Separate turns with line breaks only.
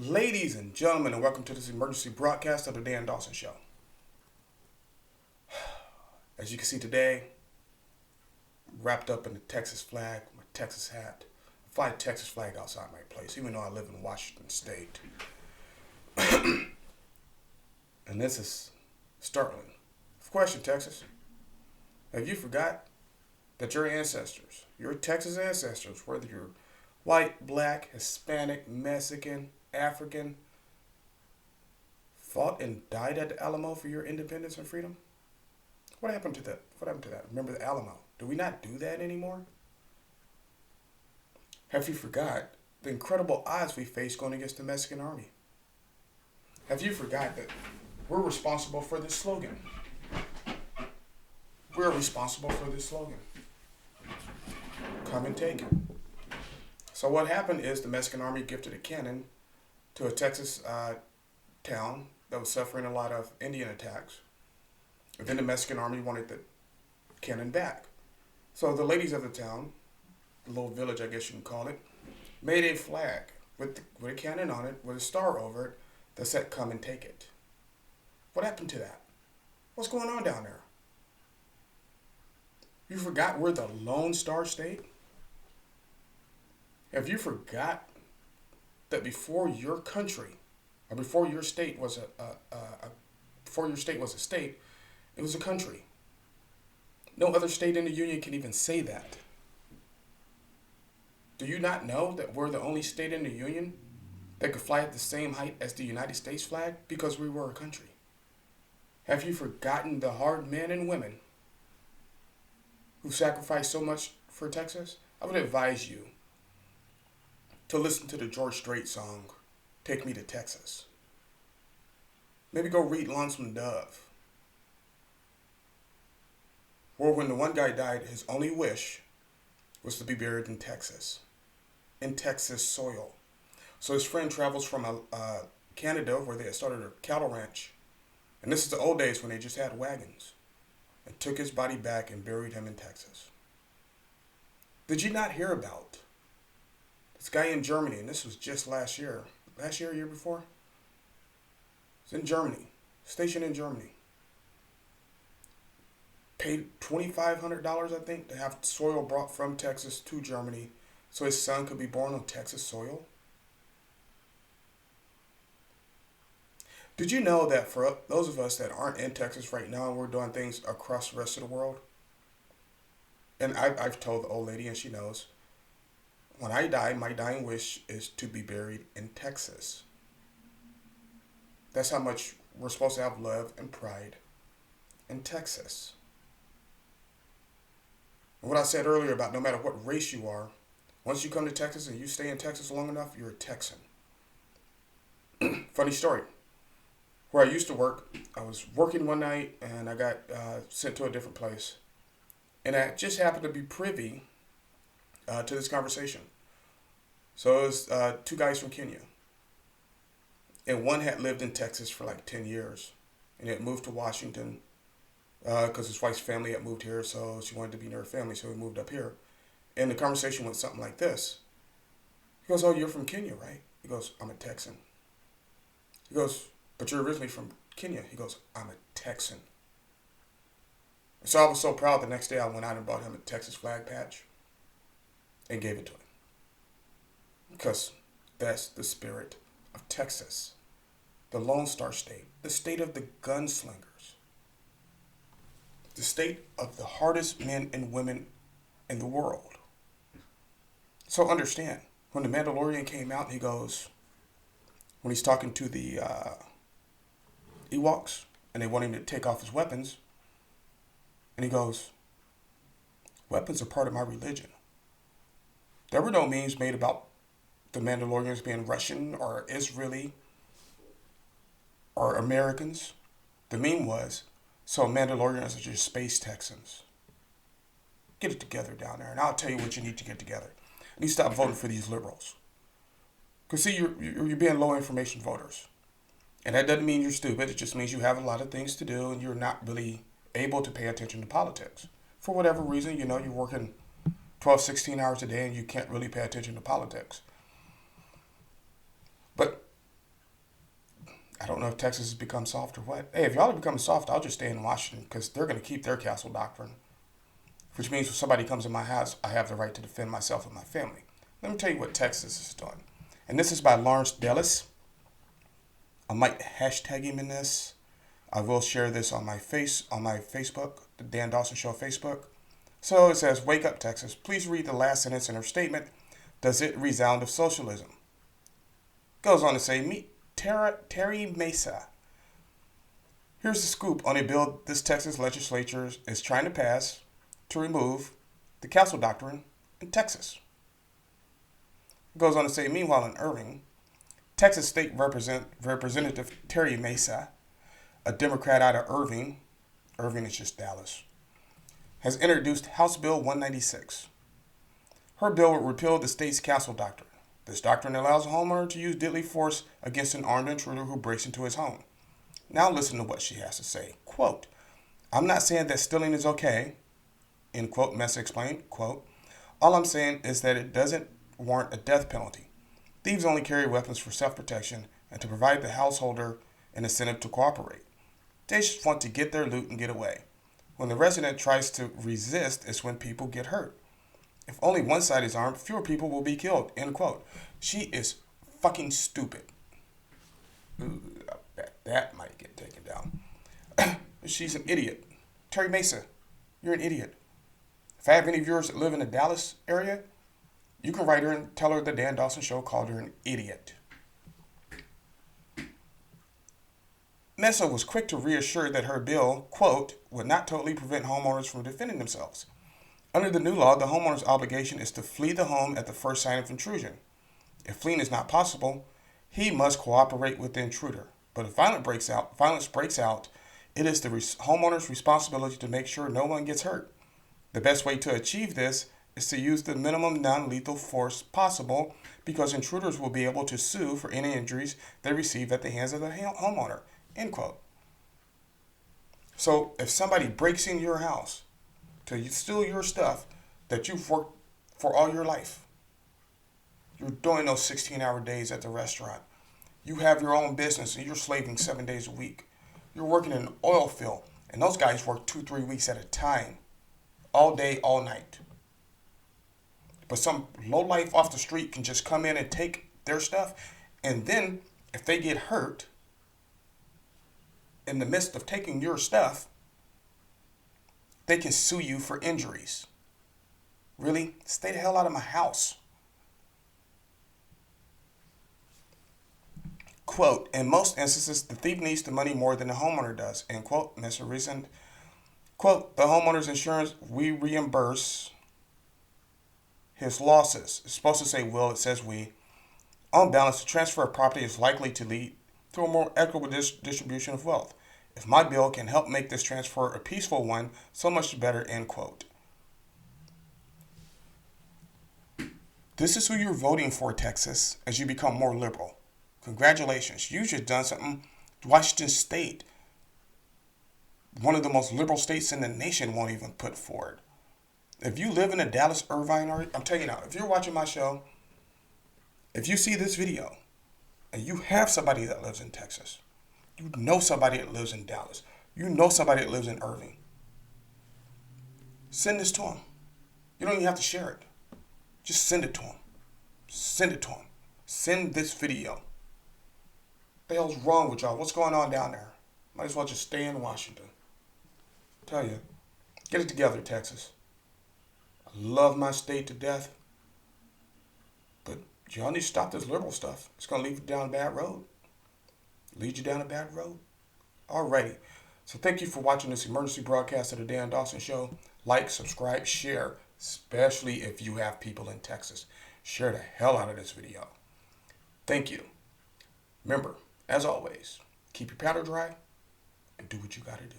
Ladies and gentlemen, and welcome to this emergency broadcast of the Dan Dawson Show. As you can see today, wrapped up in the Texas flag, my Texas hat. I fly a Texas flag outside my place, even though I live in Washington State. And this is startling. Question, Texas. Have you forgot that your ancestors, your Texas ancestors, whether you're white, black, Hispanic, Mexican, African, fought and died at the Alamo for your independence and freedom? What happened to that? What happened to that? Remember the Alamo? Do we not do that anymore? Have you forgot the incredible odds we faced going against the Mexican army? Have you forgot that we're responsible for this slogan? We're responsible for this slogan. Come and take it. So what happened is the Mexican army gifted a cannon to a Texas town that was suffering a lot of Indian attacks. And then the Mexican army wanted the cannon back. So the ladies of the town, the little village I guess you can call it, made a flag with a cannon on it, with a star over it, that said, come and take it. What happened to that? What's going on down there? You forgot we're the Lone Star State? Have you forgot that before your country, or before your state was a state, it was a country? No other state in the Union can even say that. Do you not know that we're the only state in the Union that could fly at the same height as the United States flag because we were a country? Have you forgotten the hard men and women who sacrificed so much for Texas? I would advise you to listen to the George Strait song, Take Me to Texas. Maybe go read Lonesome Dove, where when the one guy died, his only wish was to be buried in Texas soil. So his friend travels from Canada, where they had started a cattle ranch, and this is the old days when they just had wagons, and took his body back and buried him in Texas. Did you not hear about this guy in Germany? And this was just year before? It's in Germany, stationed in Germany. Paid $2,500, I think, to have soil brought from Texas to Germany so his son could be born on Texas soil. Did you know that for those of us that aren't in Texas right now, we're doing things across the rest of the world? And I've told the old lady, and she knows, when I die, my dying wish is to be buried in Texas. That's how much we're supposed to have love and pride in Texas. And what I said earlier about no matter what race you are, once you come to Texas and you stay in Texas long enough, you're a Texan. Funny story. Where I used to work, I was working one night and I got sent to a different place. And I just happened to be privy to this conversation. So it was two guys from Kenya. And one had lived in Texas for like 10 years. And had moved to Washington because his wife's family had moved here. So she wanted to be near her family. So he moved up here. And the conversation went something like this. He goes, oh, you're from Kenya, right? He goes, I'm a Texan. He goes, but you're originally from Kenya. He goes, I'm a Texan. So I was so proud the next day I went out and bought him a Texas flag patch and gave it to him. Because that's the spirit of Texas. The Lone Star State. The state of the gunslingers. The state of the hardest men and women in the world. So understand, when the Mandalorian came out, he goes, when he's talking to the Ewoks, and they want him to take off his weapons, and he goes, weapons are part of my religion. There were no memes made about the Mandalorians being Russian or Israeli or Americans. The meme was, so Mandalorians are just space Texans. Get it together down there, and I'll tell you what you need to get together. You need to stop voting for these liberals. Because see, you're being low information voters. And that doesn't mean you're stupid. It just means you have a lot of things to do and you're not really able to pay attention to politics. For whatever reason, you're working 12, 16 hours a day and you can't really pay attention to politics. But I don't know if Texas has become soft or what. Hey, if y'all are becoming soft, I'll just stay in Washington because they're going to keep their castle doctrine. Which means if somebody comes in my house, I have the right to defend myself and my family. Let me tell you what Texas is doing. And this is by Lawrence Dellis. I might hashtag him in this. I will share this on my Facebook, the Dan Dawson Show Facebook. So it says, "Wake up, Texas. Please read the last sentence in her statement. Does it resound of socialism?" Goes on to say, "Meet Terry Mesa. Here's the scoop on a bill this Texas legislature is trying to pass to remove the castle doctrine in Texas." Goes on to say, "Meanwhile in Irving, Texas State Representative Terry Mesa, a Democrat out of Irving is just Dallas, has introduced House Bill 196. Her bill would repeal the state's castle doctrine. This doctrine allows a homeowner to use deadly force against an armed intruder who breaks into his home. Now listen to what she has to say. Quote, "I'm not saying that stealing is okay," end quote, Mesa explained. Quote, "All I'm saying is that it doesn't warrant a death penalty. Thieves only carry weapons for self-protection and to provide the householder an incentive to cooperate. They just want to get their loot and get away. When the resident tries to resist is when people get hurt. If only one side is armed, fewer people will be killed," end quote. She is fucking stupid. Ooh, I bet that might get taken down. She's an idiot. Terry Mesa, you're an idiot. If I have any viewers that live in the Dallas area, you can write her and tell her the Dan Dawson Show called her an idiot. Mesa was quick to reassure that her bill, quote, "would not totally prevent homeowners from defending themselves. Under the new law, the homeowner's obligation is to flee the home at the first sign of intrusion. If fleeing is not possible, he must cooperate with the intruder. But if violence breaks out, it is the homeowner's responsibility to make sure no one gets hurt. The best way to achieve this is to use the minimum non-lethal force possible because intruders will be able to sue for any injuries they receive at the hands of the homeowner," end quote. So if somebody breaks in your house to steal your stuff that you've worked for all your life, you're doing those 16-hour days at the restaurant, you have your own business and you're slaving 7 days a week, you're working in an oil field, and those guys work 2-3 weeks at a time, all day, all night. But some lowlife off the street can just come in and take their stuff, and then if they get hurt in the midst of taking your stuff, they can sue you for injuries. Really? Stay the hell out of my house. Quote, "In most instances, the thief needs the money more than the homeowner does," end quote, Mr. Reason. Quote, "The homeowner's insurance, we reimburse his losses." It's supposed to say will, it says we. "On balance, the transfer of property is likely to lead to a more equitable distribution of wealth. If my bill can help make this transfer a peaceful one, so much better," end quote. This is who you're voting for, Texas, as you become more liberal. Congratulations. You just done something Washington State, one of the most liberal states in the nation, won't even put forward. If you live in the Dallas Irvine area, I'm telling you now, if you're watching my show, if you see this video and you have somebody that lives in Texas, you know somebody that lives in Dallas, you know somebody that lives in Irving, send this to them. You don't even have to share it. Just send it to them. Send it to them. Send this video. What the hell's wrong with y'all? What's going on down there? Might as well just stay in Washington. Tell you, get it together, Texas. I love my state to death, but y'all need to stop this liberal stuff. It's going to lead you down a bad road. Lead you down a bad road. Alrighty. So thank you for watching this emergency broadcast of the Dan Dawson Show. Like, subscribe, share, especially if you have people in Texas. Share the hell out of this video. Thank you. Remember, as always, keep your powder dry and do what you got to do.